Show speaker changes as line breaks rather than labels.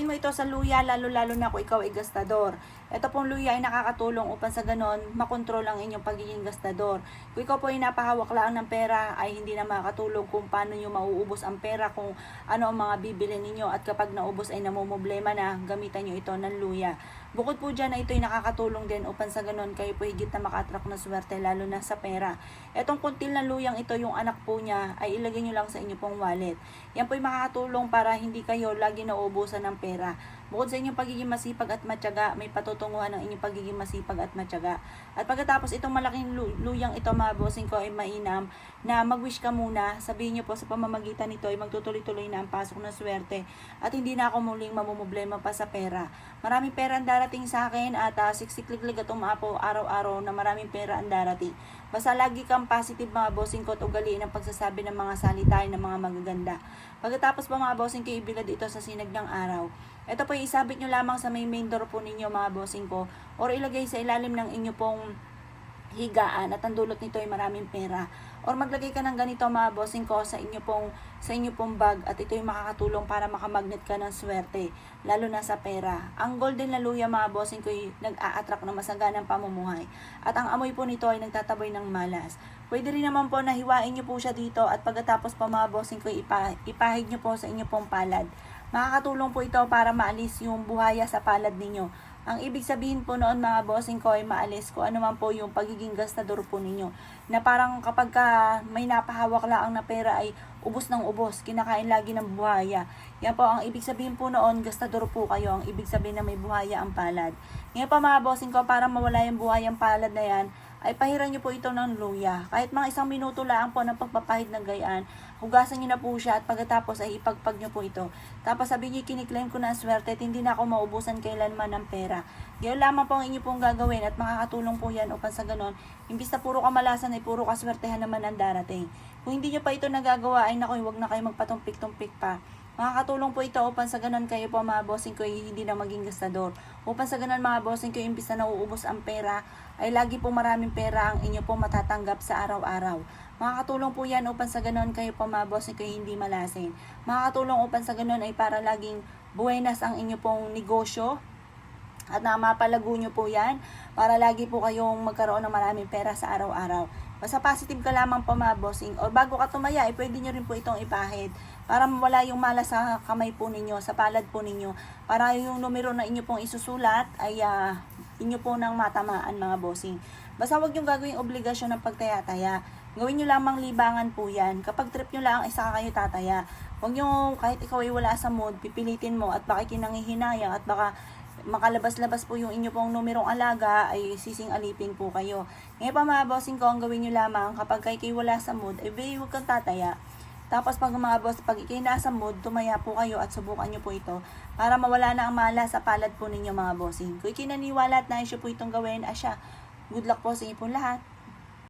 mo ito sa luya, lalo-lalo na kung ikaw ay gastador. Ito pong luya ay nakakatulong upang sa ganon makontrol ang inyong pagiging gastador. Kung ikaw po ay napahawak lang ng pera, ay hindi na makakatulong kung paano nyo mauubos ang pera, kung ano ang mga bibili ninyo, at kapag naubos ay namumblema na, gamitan nyo ito ng luya. Bukod po dyan, ito ay nakakatulong din upang sa ganon kayo po higit na maka-attract ng swerte, lalo na sa pera. Etong kuntil na luyang ito, yung anak po niya, ay ilagay nyo lang sa inyo pong wallet. Yan po ay makakatulong para hindi kayo lagi nauubusan ng pera. Bukod sa inyong pagiging masipag at matyaga, may patutunguhan ng inyong pagiging masipag at matyaga. At pagkatapos itong malaking luyang ito, mga bossing ko, ay mainam na mag-wish ka muna. Sabihin nyo po sa pamamagitan nito ay magtutuloy-tuloy na ang pasok ng swerte at hindi na ako muling mamumblema pa sa pera. Maraming pera ang darating sa akin at siksikliglig at umapo araw-araw na maraming pera ang darating. Basta lagi kang positive, mga bossing ko, at ugaliin ang pagsasabi ng mga salita ng mga magaganda. Pagkatapos po, mga bossing ko, ibilad ito sa sinag ng araw. Ito po isabit nyo lamang sa main door po ninyo, mga bossing ko, or ilagay sa ilalim ng inyo pong higaan at ang dulot nito ay maraming pera. Or maglagay ka ng ganito, mga bossing ko, sa inyo pong bag, at ito ay makakatulong para makamagnet ka ng swerte, lalo na sa pera. Ang golden na luya, mga bossing ko, ay nag-a-attract ng masaganang pamumuhay. At ang amoy po nito ay nagtataboy ng malas. Pwede rin naman po na hiwain nyo po siya dito at pagkatapos po, mga bossing ko, ipahid nyo po sa inyo pong palad. Makakatulong po ito para maalis yung buhaya sa palad ninyo. Ang ibig sabihin po noon, mga bossing ko, ay maalis ko ano man po yung pagiging gastador po ninyo. Na parang kapag may napahawak lang na pera ay ubos ng ubos, kinakain lagi ng buhaya. Yan po ang ibig sabihin po noon, gastador po kayo. Ang ibig sabihin na may buhaya ang palad. Ngayon po, mga bossing ko, para mawala yung buhaya ang palad na yan, ay pahiran nyo po ito ng luya. Kahit mga 1 minuto lang po ng pagpapahid ng gayaan, hugasan nyo na po siya at pagkatapos ay ipagpag nyo po ito. Tapos sabi nyo, kiniklaim ko na ang swerte at hindi na ako maubusan kailanman ng pera. Gayon lamang po ang inyo pong gagawin at makakatulong po yan upang sa ganon, imbis na puro kamalasan ay puro kaswertehan naman ang darating. Kung hindi nyo pa ito nagagawa, ay naku, huwag na kayo magpatumpik-tumpik pa. Makakatulong po ito upang sa ganun kayo po, mga bossing ko, hindi na maging gastador. Upang sa ganun, mga bossing ko, imbis na nauubos ang pera, ay lagi po maraming pera ang inyo po matatanggap sa araw-araw. Makakatulong po yan upang sa ganun kayo po, mga bossing ko, hindi malasin. Makakatulong upang sa ganun ay para laging buenas ang inyo pong negosyo. At na mapalago nyo po yan para lagi po kayong magkaroon ng maraming pera sa araw-araw. Basta positive ka lamang po, mga bossing. O bago ka tumaya, ay pwede nyo rin po itong ipahid para mawala yung malas sa kamay po ninyo, sa palad po ninyo. Para yung numero na inyo pong isusulat ay inyo po nang matamaan, mga bossing. Basta huwag yung gagawing obligasyon ng pagtaya-taya. Gawin nyo lamang libangan po yan. Kapag trip nyo lang, isa kayo tataya. Huwag nyo, kahit ikaw ay wala sa mood, pipilitin mo at baka kinangihinayang at baka makalabas-labas po yung inyo pong numerong alaga, ay sising-alipin po kayo. Ngayon pa, mga bossing ko, ang gawin nyo lamang kapag kayo wala sa mood, ay huwag kang tataya. Tapos pag mga boss, pag ikay nasa mood, tumaya po kayo at subukan nyo po ito para mawala na ang mala sa palad po ninyo, mga bossing. Kung ikinaniwala at naisyo po itong gawin, asya, good luck po sa inyo po lahat.